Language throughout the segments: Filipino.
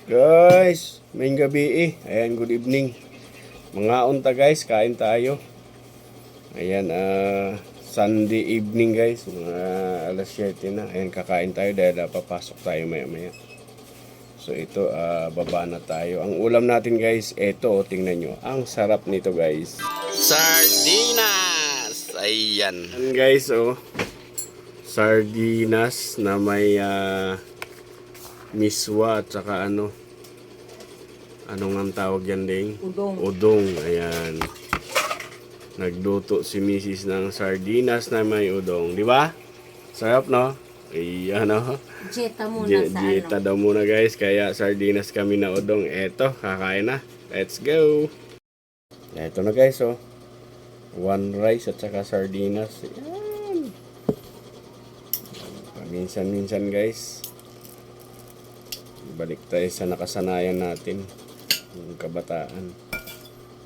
Guys, may gabi Ayan, good evening. Mga unta guys, kain tayo. Ayan, Sunday evening guys. Mga alas 7 na. Ayan, kakain tayo dahil papasok tayo maya maya. So ito, baba na tayo. Ang ulam natin guys, ito, tingnan nyo. Ang sarap nito guys. Sardinas! Ayan. Ayan guys, sardinas na may miswa at saka anong ang tawag yan ding? Udong. Ayan. Nagluto si Mrs. ng sardinas na may udong. Di ba? Sarap, no? Ayan, no? Jeta muna sa Jeta daw muna, guys. Kaya sardinas kami na udong. Eto, kakain na. Let's go! Eto na, guys, one rice at saka sardinas. Ayan. Minsan-minsan, guys. Balik tayo sa nakasanayan natin. Yung kabataan.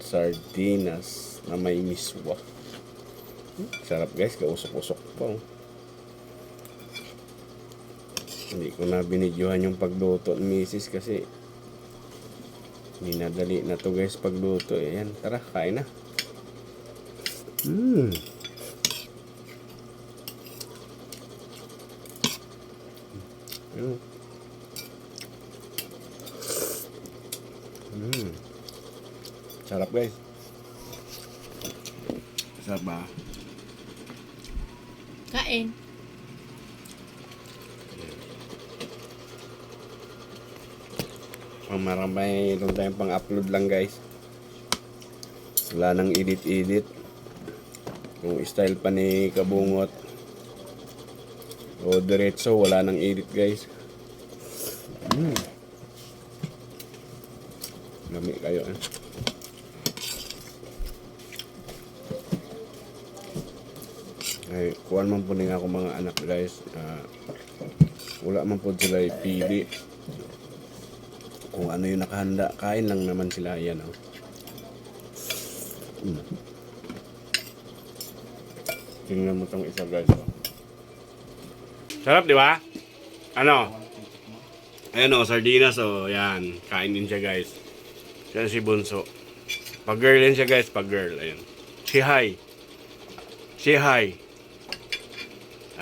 Sardinas na may miswa. Sarap guys, kausok-usok pa. Hindi ko na binidyohan yung pagluto ni Mrs. kasi minadali na to guys pagluto. Ayan, tara, kain na. Sarap guys. Sarap ba? Kain. Maramay itong tayong pang-upload lang guys. Wala nang edit-edit. Kung style pa ni Kabungot o diretso, wala nang edit guys. Lami kayo Ay, kuwan man po nga ako mga anak guys. Wala man po sila pili kung ano yung nakahanda. Kain lang naman sila. Yan Tingnan mo tong isa guys. Sarap di ba? Ano? Ayan sardinas yan. Kain din siya guys. Yan si Bunso. Pag girl din siya guys. Pag girl. Ayan. Say hi. Say hi.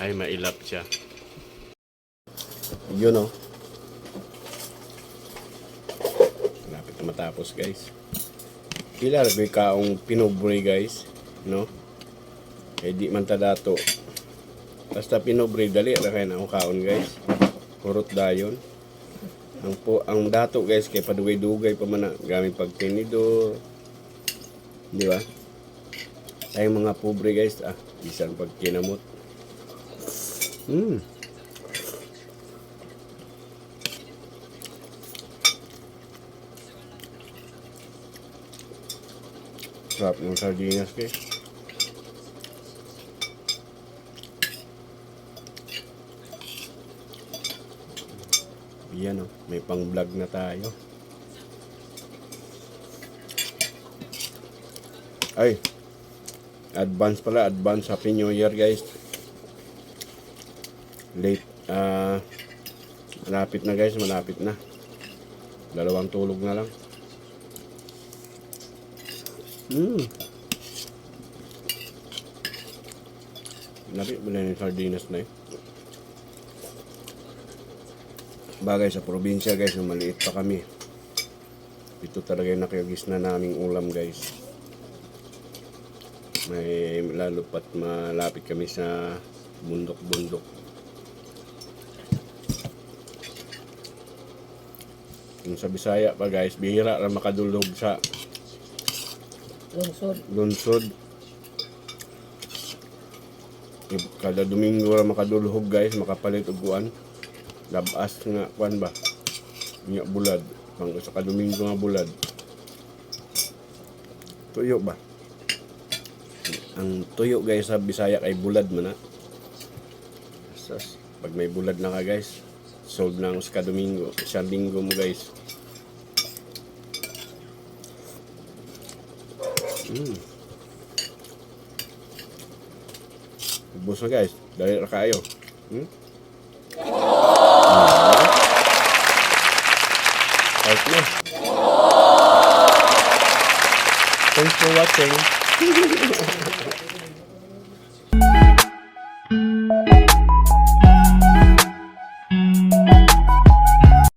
Ay, mailap siya. Yun Malapit na matapos guys. Kailan rin kaong pinobre guys. No? Kaya di man tadato. Basta pinobre, dali na kayo na akong kaon guys. Kurot dayon. Ang dato guys, kaya padugay-dugay pa man na. Gamit pagtinidor. Di ba? Tayong mga pobre guys, bisan pag kinamot. Sarap ng sardinas guys. Yan may pang vlog na tayo. Ay, advance Happy New Year guys. Late, malapit na guys, malapit na. 2 tulog na lang. Nabi, bilhin yung sardinas na Bagay sa probinsya guys, yung maliit pa kami. Ito talaga yung nakiyagis na naming ulam guys. May lalo pat malapit kami sa bundok-bundok. Yung sa Bisaya pa guys, bihira lang makadulog sa lungsod. Kada Domingo lang makadulhog guys, makapalit uguan. Labas nga kuan ba? Nya bulad, pang sa Domingo nga bulad. Tuyo ba? Ang tuyo guys sa Bisaya kay bulad man na. Pag may bulad na ka guys, sold na sa Domingo, sa linggo mo guys. Ubus na guys, dali na kayo. Thanks for watching.